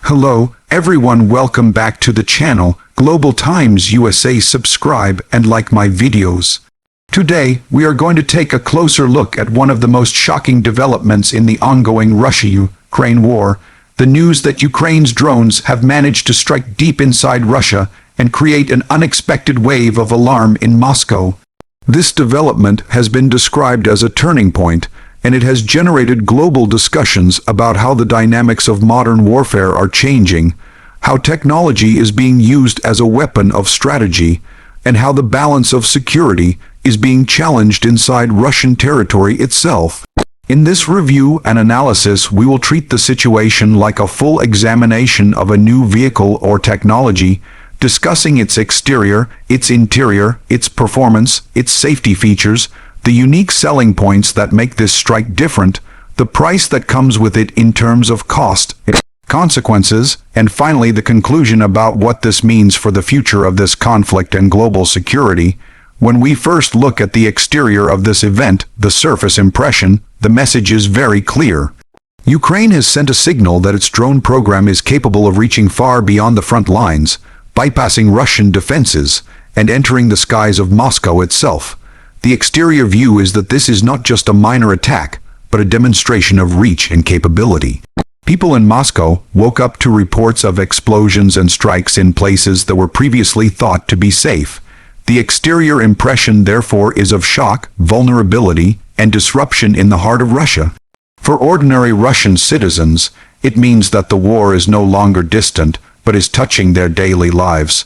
Hello, everyone, welcome back to the channel, Global Times USA. Subscribe and like my videos. Today, we are going to take a closer look at one of the most shocking developments in the ongoing Russia-Ukraine war, the news that Ukraine's drones have managed to strike deep inside Russia and create an unexpected wave of alarm in Moscow. This development has been described as a turning point, and it has generated global discussions about how the dynamics of modern warfare are changing, how technology is being used as a weapon of strategy, and how the balance of security is being challenged inside Russian territory itself. In this review and analysis, we will treat the situation like a full examination of a new vehicle or technology, discussing its exterior, its interior, its performance, its safety features, the unique selling points that make this strike different, the price that comes with it in terms of cost, consequences, and finally the conclusion about what this means for the future of this conflict and global security. When we first look at the exterior of this event, the surface impression, the message is very clear. Ukraine has sent a signal that its drone program is capable of reaching far beyond the front lines, bypassing Russian defenses, and entering the skies of Moscow itself. The exterior view is that this is not just a minor attack, but a demonstration of reach and capability. People in Moscow woke up to reports of explosions and strikes in places that were previously thought to be safe. The exterior impression, therefore, is of shock, vulnerability, and disruption in the heart of Russia. For ordinary Russian citizens, it means that the war is no longer distant, but is touching their daily lives.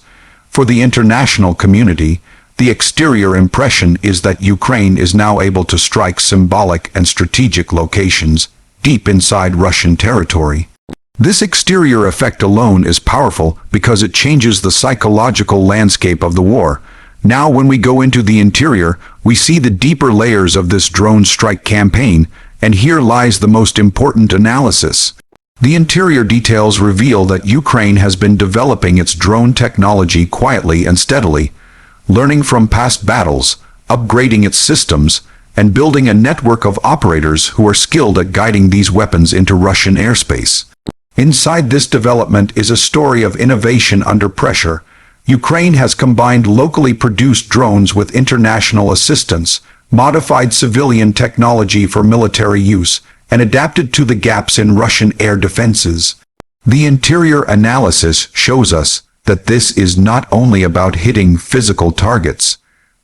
For the international community, the exterior impression is that Ukraine is now able to strike symbolic and strategic locations deep inside Russian territory. This exterior effect alone is powerful because it changes the psychological landscape of the war. Now when we go into the interior, we see the deeper layers of this drone strike campaign, and here lies the most important analysis. The interior details reveal that Ukraine has been developing its drone technology quietly and steadily, learning from past battles, upgrading its systems, and building a network of operators who are skilled at guiding these weapons into Russian airspace. Inside this development is a story of innovation under pressure. Ukraine has combined locally produced drones with international assistance, modified civilian technology for military use, and adapted to the gaps in Russian air defenses. The interior analysis shows us that this is not only about hitting physical targets,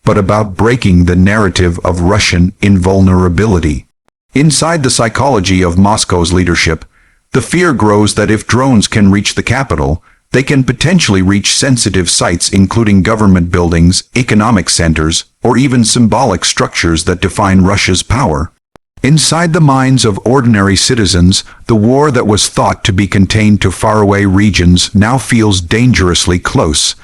but about breaking the narrative of Russian invulnerability. Inside the psychology of Moscow's leadership, the fear grows that if drones can reach the capital, they can potentially reach sensitive sites including government buildings, economic centers, or even symbolic structures that define Russia's power. Inside the minds of ordinary citizens, the war that was thought to be contained to faraway regions now feels dangerously close.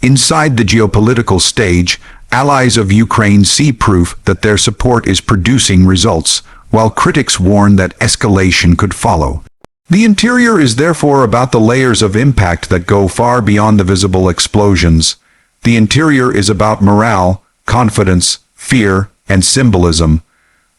Inside the geopolitical stage, allies of Ukraine see proof that their support is producing results, while critics warn that escalation could follow. The interior is therefore about the layers of impact that go far beyond the visible explosions. The interior is about morale, confidence, fear, and symbolism.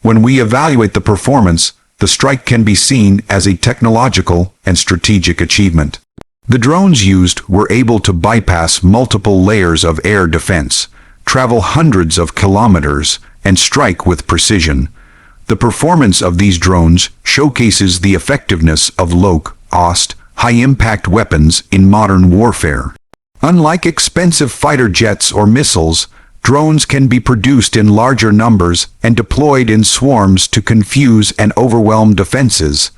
When we evaluate the performance, the strike can be seen as a technological and strategic achievement. The drones used were able to bypass multiple layers of air defense, travel hundreds of kilometers, and strike with precision. The performance of these drones showcases the effectiveness of low-cost, high-impact weapons in modern warfare. Unlike expensive fighter jets or missiles, drones can be produced in larger numbers and deployed in swarms to confuse and overwhelm defenses.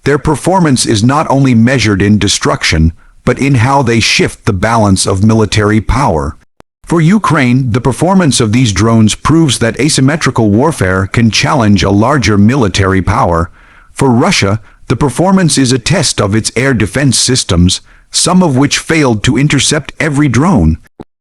Their performance is not only measured in destruction, but in how they shift the balance of military power. For Ukraine, the performance of these drones proves that asymmetrical warfare can challenge a larger military power. For Russia, the performance is a test of its air defense systems, some of which failed to intercept every drone.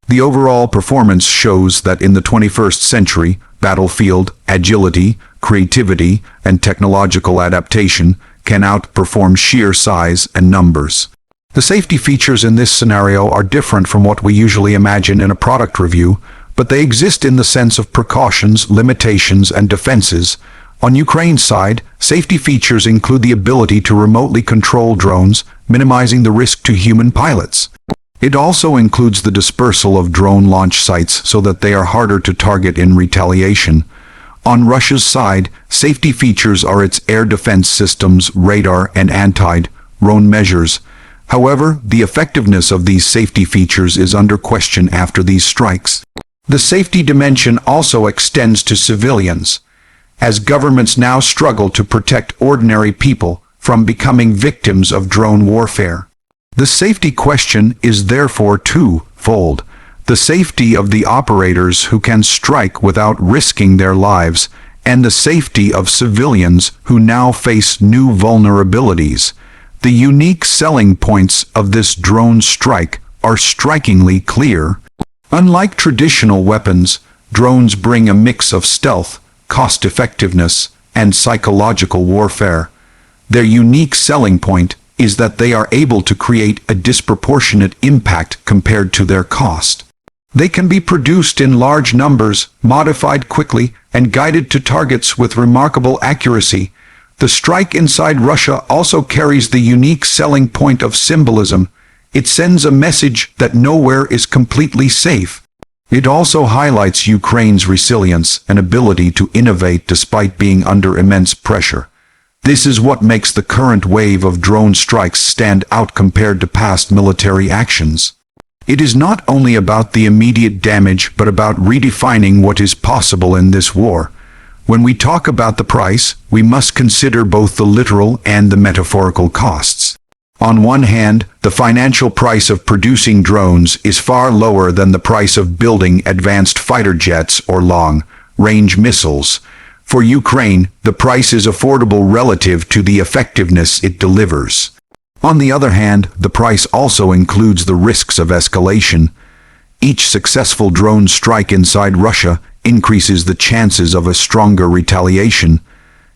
The overall performance shows that in the 21st century, battlefield agility, creativity, and technological adaptation can outperform sheer size and numbers. The safety features in this scenario are different from what we usually imagine in a product review, but they exist in the sense of precautions, limitations, and defenses. On Ukraine's side, safety features include the ability to remotely control drones, minimizing the risk to human pilots. It also includes the dispersal of drone launch sites so that they are harder to target in retaliation. On Russia's side, safety features are its air defense systems, radar, and anti-drone measures. However, the effectiveness of these safety features is under question after these strikes. The safety dimension also extends to civilians, as governments now struggle to protect ordinary people from becoming victims of drone warfare. The safety question is therefore twofold: the safety of the operators who can strike without risking their lives, and the safety of civilians who now face new vulnerabilities. The unique selling points of this drone strike are strikingly clear. Unlike traditional weapons, drones bring a mix of stealth, cost-effectiveness, and psychological warfare. Their unique selling point is that they are able to create a disproportionate impact compared to their cost. They can be produced in large numbers, modified quickly, and guided to targets with remarkable accuracy. The strike inside Russia also carries the unique selling point of symbolism. It sends a message that nowhere is completely safe. It also highlights Ukraine's resilience and ability to innovate despite being under immense pressure. This is what makes the current wave of drone strikes stand out compared to past military actions. It is not only about the immediate damage but about redefining what is possible in this war. When we talk about the price, we must consider both the literal and the metaphorical costs. On one hand, the financial price of producing drones is far lower than the price of building advanced fighter jets or long-range missiles. For Ukraine, the price is affordable relative to the effectiveness it delivers. On the other hand, the price also includes the risks of escalation. Each successful drone strike inside Russia increases the chances of a stronger retaliation.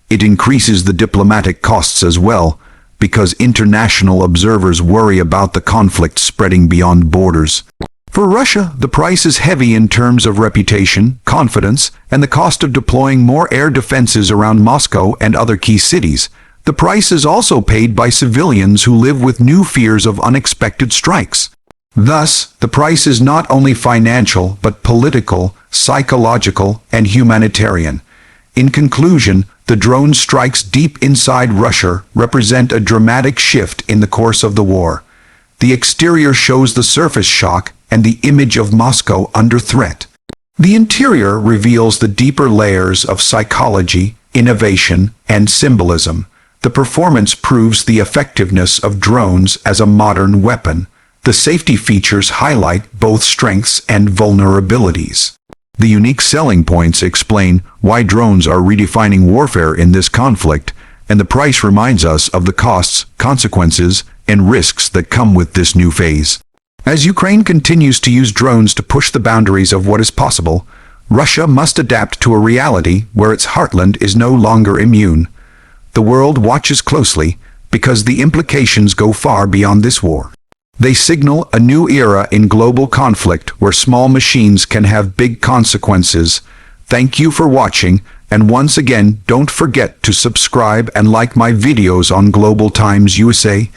It increases the diplomatic costs as well, because international observers worry about the conflict spreading beyond borders. For Russia, the price is heavy in terms of reputation, confidence, and the cost of deploying more air defenses around Moscow and other key cities. The price is also paid by civilians who live with new fears of unexpected strikes. Thus, the price is not only financial but political, psychological, and humanitarian. In conclusion, the drone strikes deep inside Russia represent a dramatic shift in the course of the war. The exterior shows the surface shock and the image of Moscow under threat. The interior reveals the deeper layers of psychology, innovation, and symbolism. The performance proves the effectiveness of drones as a modern weapon. The safety features highlight both strengths and vulnerabilities. The unique selling points explain why drones are redefining warfare in this conflict, and the price reminds us of the costs, consequences, and risks that come with this new phase. As Ukraine continues to use drones to push the boundaries of what is possible, Russia must adapt to a reality where its heartland is no longer immune. The world watches closely because the implications go far beyond this war. They signal a new era in global conflict where small machines can have big consequences. Thank you for watching, and once again, don't forget to subscribe and like my videos on Global Times USA.